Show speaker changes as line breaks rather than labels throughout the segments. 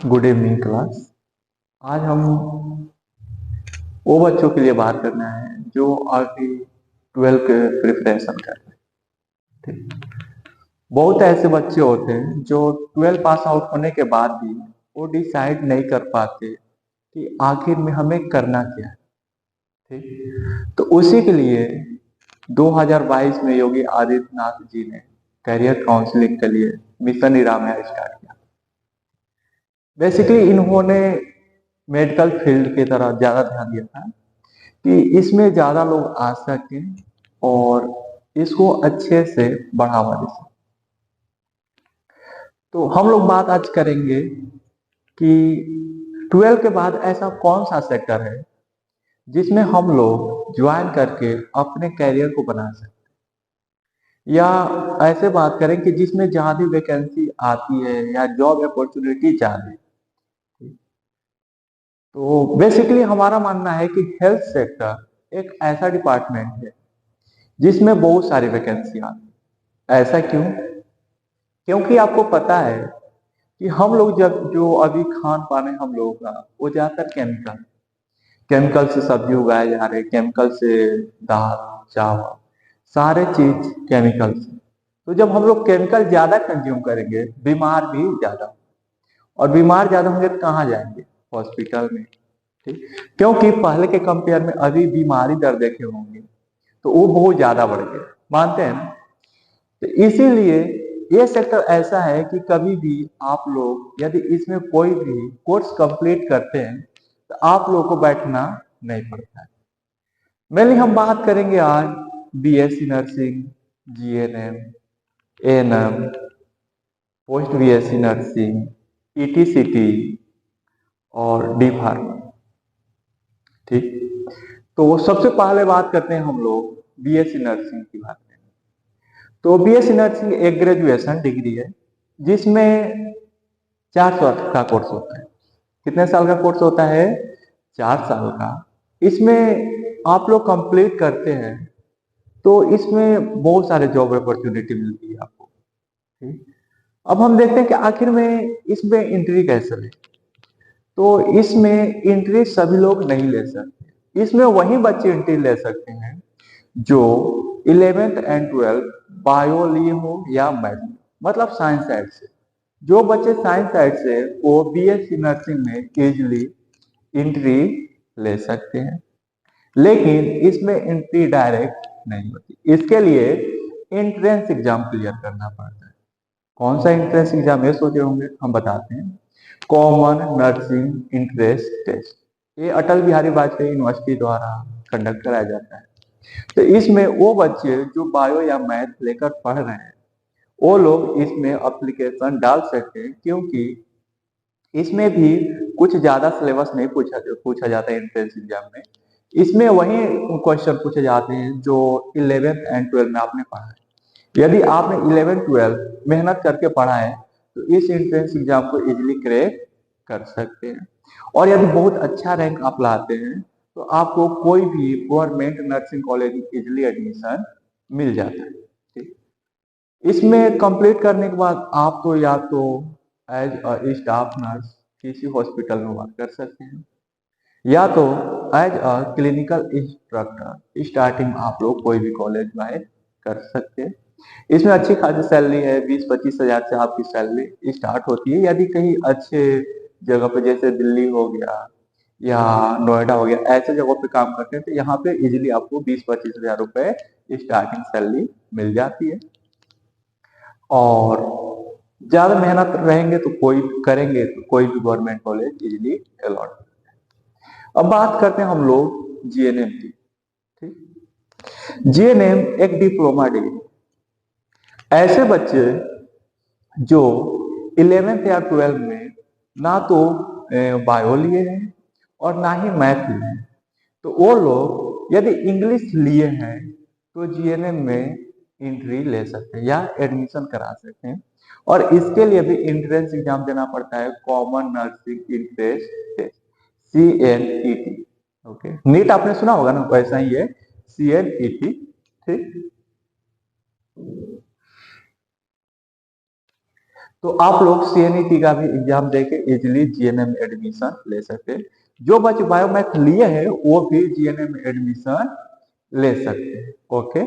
Good evening class. आज हम वो बच्चों के लिए बात करना है जो अभी 12 के प्रिपरेशन कर रहे हैं। ठीक। बहुत ऐसे बच्चे होते हैं जो 12 पास आउट होने के बाद भी वो डिसाइड नहीं कर पाते कि आखिर में हमें करना क्या है। ठीक। तो उसी के लिए 2022 में योगी आदित्यनाथ जी ने करियर काउंसलिंग के लिए मिशन निरामया स्टार्ट किया। बेसिकली इन्होंने मेडिकल फील्ड की तरफ ज्यादा ध्यान दिया था कि इसमें ज्यादा लोग आ सकें और इसको अच्छे से बढ़ावा दे सकें। तो हम लोग बात आज करेंगे कि 12 के बाद ऐसा कौन सा सेक्टर है जिसमें हम लोग ज्वाइन करके अपने कैरियर को बना सकते हैं, या ऐसे बात करें कि जिसमें ज्यादा वैकेंसी आती है या जॉब अपॉर्चुनिटी ज्यादा है। तो बेसिकली हमारा मानना है कि हेल्थ सेक्टर एक ऐसा डिपार्टमेंट है जिसमें बहुत सारी वैकेंसी आती है। ऐसा क्यों? क्योंकि आपको पता है कि हम लोग जब जो अभी खान पान है हम लोगों का वो ज्यादातर केमिकल से सब्जी उगाए जा रहे हैं, केमिकल से दाल चावल सारे चीज केमिकल से। तो जब हम लोग केमिकल ज्यादा कंज्यूम करेंगे बीमार भी ज्यादा, और बीमार ज्यादा होंगे तो कहाँ जाएंगे? हॉस्पिटल में। ठीक। क्योंकि पहले के कंपेयर में अभी बीमारी दर देखे होंगे तो वो बहुत ज्यादा बढ़ गए, मानते हैं ना? तो इसीलिए ये सेक्टर ऐसा है कि कभी भी आप लोग यदि इसमें कोई भी कोर्स कंप्लीट करते हैं तो आप लोगों को बैठना नहीं पड़ता है। मेनली हम बात करेंगे आज BSc nursing, GNM, ANM, post BSc nursing, ईटीसीटी और डी फार्मा। ठीक। तो सबसे पहले बात करते हैं हम लोग बीएससी नर्सिंग की बात करें। तो बीएससी नर्सिंग एक ग्रेजुएशन डिग्री है जिसमें 4 साल का कोर्स होता है। कितने साल का कोर्स होता है? 4 साल का। इसमें आप लोग कंप्लीट करते हैं तो इसमें बहुत सारे जॉब अपॉर्चुनिटी मिलती है आपको। ठीक। अब हम देखते हैं कि आखिर में इसमें एंट्री कैसे ले। तो इसमें एंट्री सभी लोग नहीं ले सकते। इसमें वही बच्चे एंट्री ले सकते हैं जो 11th एंड 12th बायो लिए हो या मैथ, मतलब साइंस साइड से। जो बच्चे साइंस साइड से वो बीएससी नर्सिंग में इजिली एंट्री ले सकते हैं, लेकिन इसमें एंट्री डायरेक्ट नहीं होती। इसके लिए एंट्रेंस एग्जाम क्लियर करना पड़ता है। कौन सा एंट्रेंस एग्जाम है सोचे होंगे, हम बताते हैं। कॉमन नर्सिंग इंट्रेंस टेस्ट, ये अटल बिहारी वाजपेयी यूनिवर्सिटी द्वारा कंडक्ट कराया जाता है। तो इसमें वो बच्चे जो बायो या मैथ लेकर पढ़ रहे हैं वो लोग इसमें एप्लीकेशन डाल सकते हैं, क्योंकि इसमें भी कुछ ज्यादा सिलेबस नहीं पूछा जाता है एंट्रेंस एग्जाम में। इसमें वही क्वेश्चन पूछे जाते हैं जो 11th एंड 12th में आपने पढ़ा है। यदि आपने 11th 12th मेहनत करके पढ़ा है तो इस एंट्रेंस एग्जाम को इजिली क्रैक कर सकते हैं। और यदि बहुत अच्छा रैंक आप लाते हैं तो आपको कोई भी गवर्नमेंट नर्सिंग कॉलेज में इजिली एडमिशन मिल जाता है। ठीक। इसमें कंप्लीट करने के बाद आप तो या तो एज अ स्टाफ नर्स किसी हॉस्पिटल में वर्क कर सकते हैं, या तो as a clinical instructor starting आप लोग कोई भी कॉलेज में कर सकते हैं। इसमें अच्छी खासी सैलरी है, 20-25 हजार से आपकी सैलरी स्टार्ट होती है। यदि कहीं अच्छे जगह पे जैसे दिल्ली हो गया या नोएडा हो गया ऐसे जगहों पे काम करते हैं तो यहाँ पे इजिली आपको 20-25 हजार रुपए स्टार्टिंग सैलरी मिल जाती है। और ज्यादा मेहनत रहेंगे तो कोई करेंगे तो कोई भी गवर्नमेंट कॉलेज इजिली अलॉट। अब बात करते हैं हम लोग जीएनएम की। ठीक। जीएनएम एक डिप्लोमा डिग्री। ऐसे बच्चे जो 11th या 12th में ना तो बायो लिए हैं और ना ही मैथ लिए हैं, तो वो लोग यदि इंग्लिश लिए हैं तो जीएनएम में एंट्री ले सकते हैं या एडमिशन करा सकते हैं। और इसके लिए भी एंट्रेंस एग्जाम देना पड़ता है, common nursing entrance test, CNET। Okay, NEET आपने सुना होगा ना, वैसा ही है तो आप लोग सीएनईटी का भी एग्जाम देके इजिली जीएनएम एडमिशन ले सकते हैं। जो बच्चे बायोमैथ लिए हैं वो भी जीएनएम एडमिशन ले सकते हैं। ओके,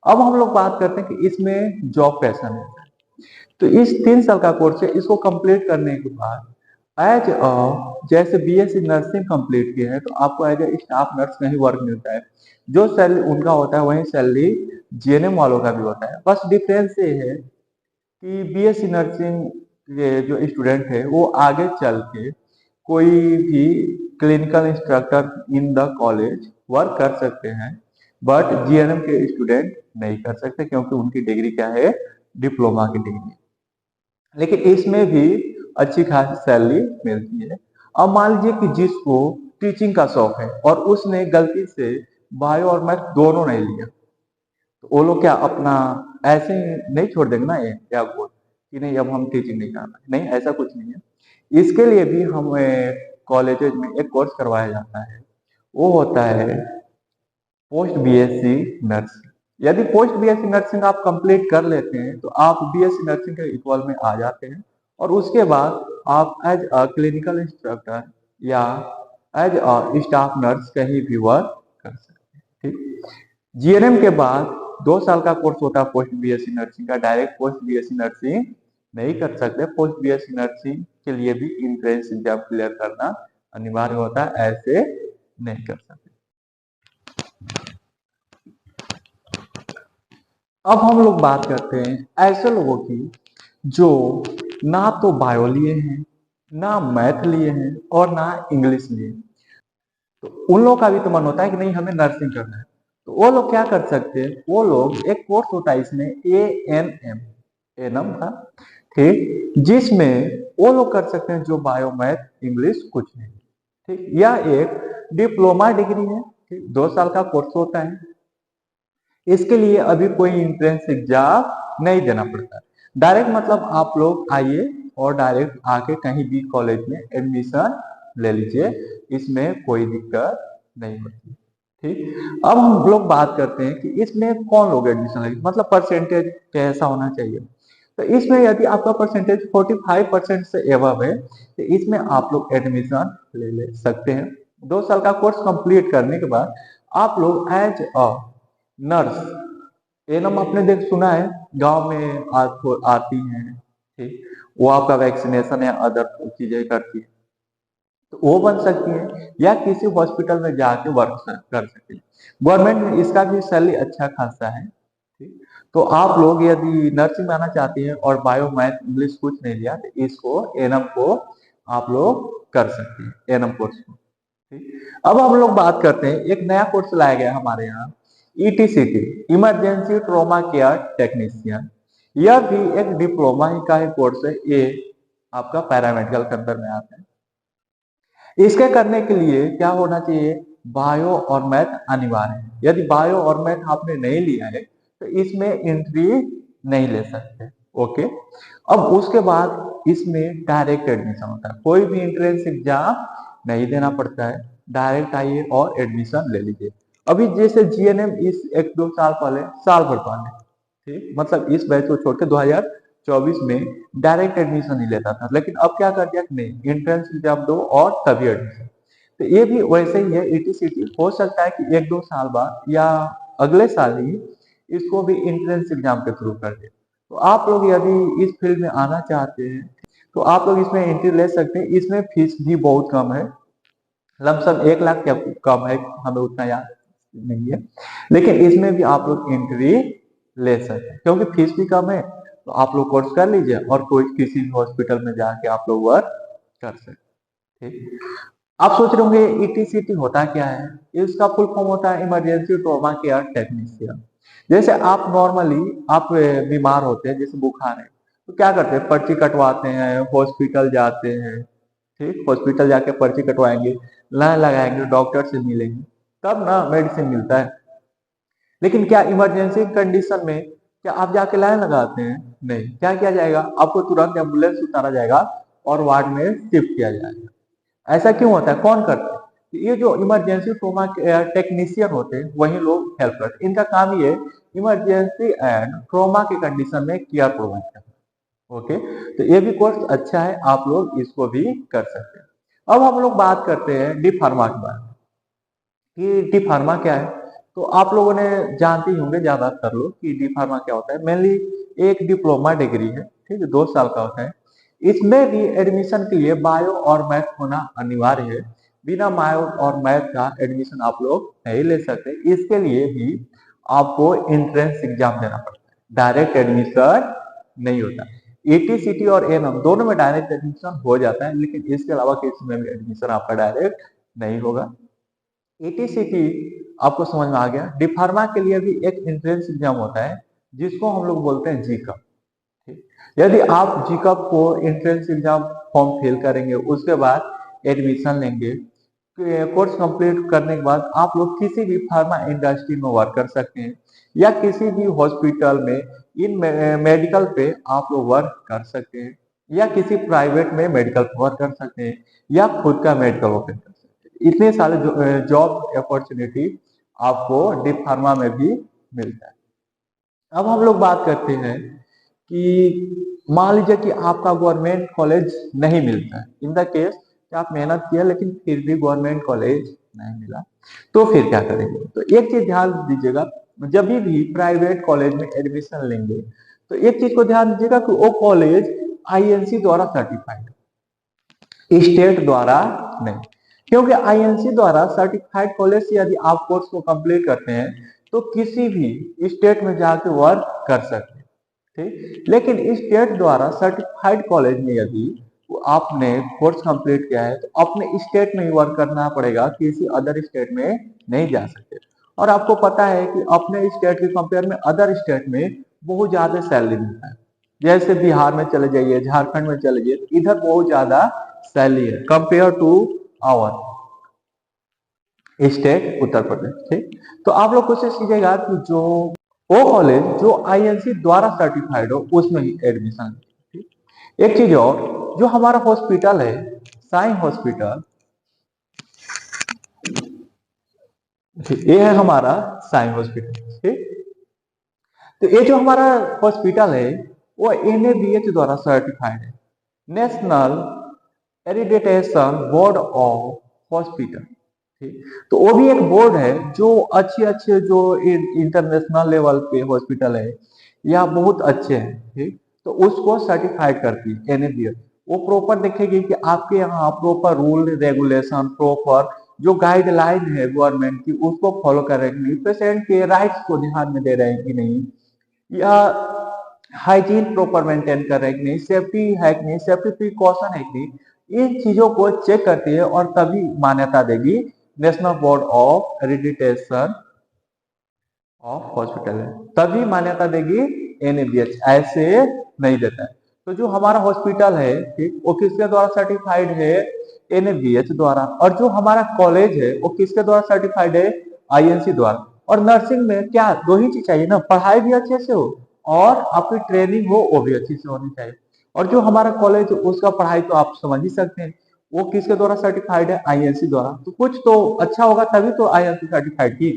अब हम लोग बात करते हैं कि इसमें जॉब कैसा मिलता है। तो इस 3 साल का कोर्स है, इसको कंप्लीट करने के बाद एज जैसे बीएससी नर्सिंग कंप्लीट किया है तो आपको एज ए स्टाफ नर्स का ही वर्क मिलता है। जो सैलरी उनका होता है वही सैलरी जीएनएम वालों का भी होता है। बस डिफरेंस ये है कि बीएससी नर्सिंग के जो स्टूडेंट है वो आगे चल के कोई भी clinical instructor in the college work कर सकते हैं, बट जीएनएम के स्टूडेंट नहीं कर सकते क्योंकि उनकी डिग्री क्या है, डिप्लोमा की डिग्री। लेकिन इसमें भी अच्छी खासी सैलरी मिलती है। अब मान लीजिए कि जिसको टीचिंग का शौक है और उसने गलती से बायो और मैथ दोनों नहीं लिया, तो वो लोग क्या अपना ऐसे नहीं छोड़ देंगे ना ये क्या बोल कि नहीं अब हम टीचिंग नहीं करना, नहीं ऐसा कुछ नहीं है। इसके लिए भी हमें कॉलेजेज में एक कोर्स करवाया जाता है, वो होता है पोस्ट बीएससी नर्सिंग। यदि पोस्ट बीएससी नर्सिंग आप कंप्लीट कर लेते हैं तो आप बीएससी नर्सिंग के इक्वल में आ जाते हैं और उसके बाद आप एज अ क्लिनिकल इंस्ट्रक्टर या एज अ स्टाफ नर्स कहीं भी वर्क कर सकते हैं। ठीक, जीएनएम के बाद 2 साल का कोर्स होता है पोस्ट बीएससी नर्सिंग का। डायरेक्ट पोस्ट बीएससी नर्सिंग नहीं कर सकते, पोस्ट बीएससी नर्सिंग के लिए भी एंट्रेंस एग्जाम क्लियर करना अनिवार्य होता है, ऐसे नहीं कर सकते। अब हम लोग बात करते हैं ऐसे लोगों की जो ना तो बायो लिए हैं, ना मैथ लिए हैं और ना इंग्लिश लिए हैं। तो उन लोगों का भी तो मन होता है कि नहीं हमें नर्सिंग करना है, तो वो लोग क्या कर सकते हैं, वो लोग एक कोर्स होता है इसमें एएनएम, एनम का, ठीक, जिसमें वो लोग कर सकते हैं जो बायो मैथ इंग्लिश कुछ नहीं। ठीक, यह एक डिप्लोमा डिग्री है। ठीक, 2 साल का कोर्स होता है। इसके लिए अभी कोई एंट्रेंस एग्जाम नहीं देना पड़ता। डायरेक्ट मतलब आप लोग आइए और डायरेक्ट आके कहीं भी कॉलेज में एडमिशन ले लीजिए, इसमें कोई दिक्कत नहीं होती। ठीक, अब हम लोग बात करते हैं कि इसमें कौन लोग एडमिशन लेंगे, मतलब परसेंटेज कैसा होना चाहिए। तो इसमें यदि आपका परसेंटेज 45% से एबव है तो इसमें आप लोग एडमिशन ले सकते हैं। 2 साल का कोर्स कंप्लीट करने के बाद आप लोग एज अ नर्स, एनम आपने देख सुना है गांव में आती हैं, ठीक, वो आपका वैक्सीनेशन या अदर चीजें करती है, तो वो बन सकती है या किसी हॉस्पिटल में जाके वर्क कर सकती है। गवर्नमेंट में इसका भी सैलरी अच्छा खासा है। ठीक, तो आप लोग यदि नर्सिंग में आना चाहते हैं और बायो मैथ इंग्लिश कुछ नहीं लिया तो इसको एनम को आप लोग कर सकते हैं, एनम कोर्स को। ठीक, अब हम लोग बात करते हैं एक नया कोर्स लाया गया हमारे यहाँ, ईटीसीटी, इमरजेंसी ट्रॉमा केयर टेक्नीशियन। यह भी एक डिप्लोमा ही का ही कोर्स है, ये आपका पैरामेडिकल के अंदर में आता है। इसके करने के लिए क्या होना चाहिए, बायो और मैथ अनिवार्य है। यदि बायो और मैथ आपने नहीं लिया है तो इसमें एंट्री नहीं ले सकते। ओके, अब उसके बाद इसमें डायरेक्ट एडमिशन होता है, कोई भी एंट्रेंस एग्जाम नहीं देना पड़ता है, डायरेक्ट आइए और एडमिशन ले लीजिए। अभी जैसे जीएनएम इस 1-2 साल पहले, साल भर पहले, ठीक, मतलब इस बैच को छोड़ के 2024 में डायरेक्ट एडमिशन ही लेता था, लेकिन अब क्या कर दिया कि नहीं एंट्रेंस एग्जाम दो और तभी एडमिशन। तो ये भी वैसे ही है, ईटीसीटी हो सकता है कि 1-2 साल बाद या अगले साल ही इसको भी एंट्रेंस एग्जाम के थ्रू कर दे। तो आप लोग यदि इस फील्ड में आना चाहते हैं तो आप लोग इसमें एंट्री ले सकते हैं। इसमें फीस भी बहुत कम है, लमसम 1 लाख क्या कम है, हमें उतना याद नहीं है, लेकिन इसमें भी आप लोग एंट्री ले सकते हैं क्योंकि फीस भी कम है। तो आप लोग कोर्स कर लीजिए और कोई किसी भी हॉस्पिटल में जाके आप लोग वर्क कर सकते। ठीक, आप सोच रहे होंगे ईटीसीटी होता क्या है, इसका फुल फॉर्म होता है इमरजेंसी ट्रॉमा केयर टेक्नीशियन। जैसे आप नॉर्मली आप बीमार होते हैं, जैसे बुखार है तो क्या करते हैं, पर्ची कटवाते हैं, हॉस्पिटल जाते हैं। ठीक, हॉस्पिटल जाके पर्ची कटवाएंगे, लाइन लगाएंगे, डॉक्टर से मिलेंगे, तब ना मेडिसिन मिलता है। लेकिन क्या इमरजेंसी कंडीशन में क्या आप जाके लाइन लगाते हैं, नहीं। क्या किया जाएगा, आपको तुरंत एम्बुलेंस उतारा जाएगा और वार्ड में शिफ्ट किया जाएगा। ऐसा क्यों होता है, कौन करता है, ये जो इमरजेंसी ट्रॉमा टेक्नीशियन होते हैं वही लोग हेल्प करते हैं। इनका काम ये इमरजेंसी एंड ट्रॉमा के कंडीशन में केयर प्रोवाइड करना। ओके, तो ये भी कोर्स अच्छा है, आप लोग इसको भी कर सकते हैं। अब हम लोग बात करते हैं डी फार्मा के बारे में कि डी फार्मा क्या है। तो आप लोगों ने जानते ही होंगे ज्यादातर लोग कि डी फार्मा क्या होता है। मेनली एक डिप्लोमा डिग्री है, ठीक है, 2 साल का होता है। इसमें भी एडमिशन के लिए बायो और मैथ होना अनिवार्य है। बिना बायो और मैथ का एडमिशन आप लोग नहीं ले सकते। इसके लिए भी आपको एंट्रेंस एग्जाम देना पड़ता है, डायरेक्ट एडमिशन नहीं होता। ईटी सीटी और एएनएम दोनों में डायरेक्ट एडमिशन हो जाता है, लेकिन इसके अलावा किसी में भी एडमिशन आपका डायरेक्ट नहीं होगा। ईटीसीटी आपको समझ में आ गया। डी फार्मा के लिए भी एक एंट्रेंस एग्जाम होता है जिसको हम लोग बोलते हैं जीकअप। ठीक, यदि आप जीकअप को एंट्रेंस एग्जाम फॉर्म फिल करेंगे, उसके बाद एडमिशन लेंगे, कोर्स कंप्लीट करने के बाद आप लोग किसी भी फार्मा इंडस्ट्री में वर्क कर सकते हैं या किसी भी हॉस्पिटल में इन मेडिकल पे आप लोग वर्क कर सकते हैं या किसी प्राइवेट में मेडिकल वर्क कर सकते हैं या खुद का मेडिकल ओपन कर सकते हैं। इतने सारे जॉब अपॉर्चुनिटी आपको डी फार्मा में भी मिलता है। अब हम लोग बात करते हैं कि मान लीजिए कि आपका गवर्नमेंट कॉलेज नहीं मिलता है, इन द केस कि आप मेहनत किया लेकिन फिर भी गवर्नमेंट कॉलेज नहीं मिला, तो फिर क्या करेंगे। तो एक चीज ध्यान दीजिएगा, जब भी प्राइवेट कॉलेज में एडमिशन लेंगे तो एक चीज को ध्यान दीजिएगा कि वो कॉलेज आईएनसी द्वारा सर्टिफाइड, स्टेट द्वारा नहीं। क्योंकि आईएनसी द्वारा सर्टिफाइड कॉलेज से यदि आप कोर्स को कंप्लीट करते हैं तो किसी भी स्टेट में जाके वर्क कर सकते हैं, ठीक। लेकिन स्टेट द्वारा सर्टिफाइड कॉलेज में यदि आपने कोर्स कंप्लीट किया है तो अपने स्टेट में ही वर्क करना पड़ेगा, किसी अदर स्टेट में नहीं जा सकते। और आपको पता है कि अपने स्टेट के कंपेयर में अदर स्टेट में बहुत ज्यादा सैलरी मिलता है। जैसे बिहार में चले जाइए, झारखंड में चले जाइए, इधर बहुत ज्यादा सैलरी है compare to our state Uttar Pradesh, ठीक। तो आप लोग कोशिश कीजिएगा कि जो वो कॉलेज जो आईएनसी द्वारा सर्टिफाइड हो उसमें ही एडमिशन, ठीक। एक चीज और, जो हमारा हॉस्पिटल है साई हॉस्पिटल, ये है हमारा साई हॉस्पिटल, ठीक। तो ये जो हमारा हॉस्पिटल है वो एनएबीएच द्वारा सर्टिफाइड है, national accreditation board of hospital, ठीक। तो वो भी एक बोर्ड है जो अच्छे अच्छे जो इंटरनेशनल लेवल पे हॉस्पिटल है या बहुत अच्छे हैं, ठीक, तो उसको सर्टिफाइड करती है एनएबीएच। वो प्रॉपर देखेगी कि आपके यहाँ प्रॉपर रूल रेगुलेशन, प्रॉपर जो गाइडलाइन है गवर्नमेंट की उसको फॉलो कर रहे हैं कि नहीं, पेशेंट के राइट्स को ध्यान में दे रहे हैं कि नहीं, या हाइजीन प्रॉपर मेंटेन कर रहे हैं कि नहीं, सेफ्टी है कि नहीं, सेफ्टी प्रिकॉशन है कि नहीं, इन चीजों को चेक करती है और तभी मान्यता देगी national board of accreditation of hospital है, तभी मान्यता देगी एनएबीएच, ऐसे नहीं देता है। तो जो हमारा हॉस्पिटल है, ठीक, वो किसके द्वारा सर्टिफाइड है, एनएबीएच द्वारा। और जो हमारा कॉलेज है वो किसके द्वारा सर्टिफाइड है, आईएनसी द्वारा। और नर्सिंग में क्या दो ही चीज चाहिए ना, पढ़ाई भी अच्छे से हो और आपकी ट्रेनिंग हो वो भी अच्छी से होनी चाहिए। और जो हमारा कॉलेज उसका पढ़ाई तो आप समझ ही सकते हैं, वो किसके द्वारा सर्टिफाइड है, आईएनसी द्वारा। तो कुछ तो अच्छा होगा तभी तो आईएनसी सर्टिफाइड की।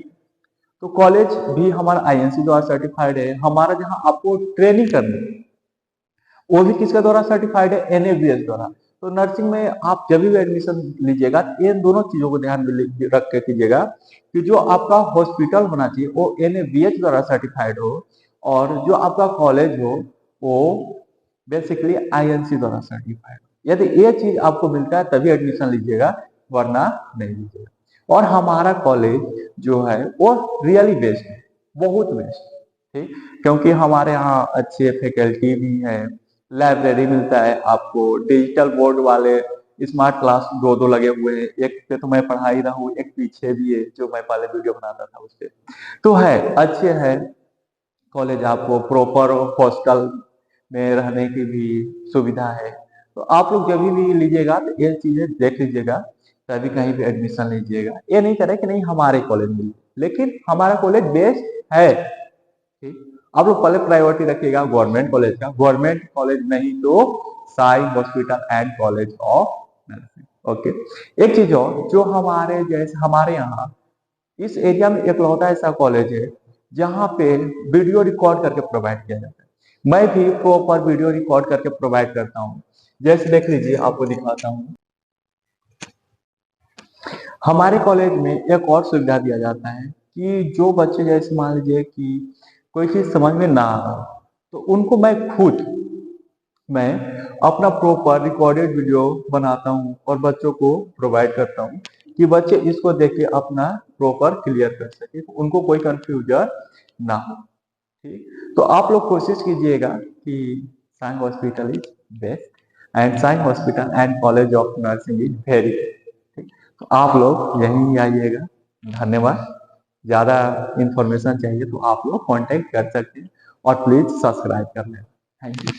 तो कॉलेज भी हमारा आईएनसी द्वारा सर्टिफाइड है। हमारा जहां आपको ट्रेनिंग करनी है वो भी किसके द्वारा सर्टिफाइड है, एनएबीएच द्वारा। तो नर्सिंग में आप जब भी एडमिशन लीजिएगा इन दोनों चीजों को ध्यान में रख के कीजिएगा कि जो आपका हॉस्पिटल होना चाहिए वो एनएबीएच द्वारा सर्टिफाइड हो और जो आपका कॉलेज हो वो बेसिकली आईएनसी द्वारा सर्टिफाइड हो। यदि ये चीज आपको मिलता है तभी एडमिशन लीजिएगा, वरना नहीं लीजिएगा। और हमारा कॉलेज जो है वो रियली बेस्ट है, बहुत बेस्ट, ठीक। क्योंकि हमारे यहाँ अच्छे फैकल्टी भी है, लाइब्रेरी मिलता है आपको, डिजिटल बोर्ड वाले स्मार्ट क्लास दो दो लगे हुए हैं, एक पे तो मैं पढ़ा ही रहा हूँ, एक पीछे भी है जो मैं पहले वीडियो बनाता था उससे। तो है अच्छे है कॉलेज, आपको प्रॉपर हॉस्टल में रहने की भी सुविधा है। तो आप लोग जब भी लीजिएगा तो ये चीजें देख लीजिएगा, तभी कहीं भी एडमिशन लीजिएगा। ये नहीं करें कि नहीं हमारे कॉलेज में, लेकिन हमारा कॉलेज बेस्ट है, ठीक। आप लोग पहले प्रायोरिटी रखिएगा गवर्नमेंट कॉलेज का, गवर्नमेंट कॉलेज नहीं तो Sai hospital and college of nursing, okay. एक चीज और, जो हमारे जैसे हमारे यहाँ इस एरिया में इकलौता ऐसा कॉलेज है जहाँ पे वीडियो रिकॉर्ड करके प्रोवाइड किया जाता है। मैं भी प्रॉपर वीडियो रिकॉर्ड करके प्रोवाइड करता हूँ। जैसे देख लीजिए, आपको दिखाता हूँ। हमारे कॉलेज में एक और सुविधा दिया जाता है कि जो बच्चे, जैसे मान लीजिए कि कोई चीज समझ में ना आ रहा, तो उनको मैं अपना प्रॉपर रिकॉर्डेड वीडियो बनाता हूँ और बच्चों को प्रोवाइड करता हूँ कि बच्चे इसको देख के अपना प्रॉपर क्लियर कर सके, उनको कोई कंफ्यूजन ना हो। ठीक, तो आप लोग कोशिश कीजिएगा कि Sion hospital is best and Sion hospital and college of nursing is very ठीक। तो आप लोग यहीं आइएगा। धन्यवाद। ज्यादा इंफॉर्मेशन चाहिए तो आप लोग कांटेक्ट कर सकते हैं और प्लीज सब्सक्राइब कर लें। Thank you.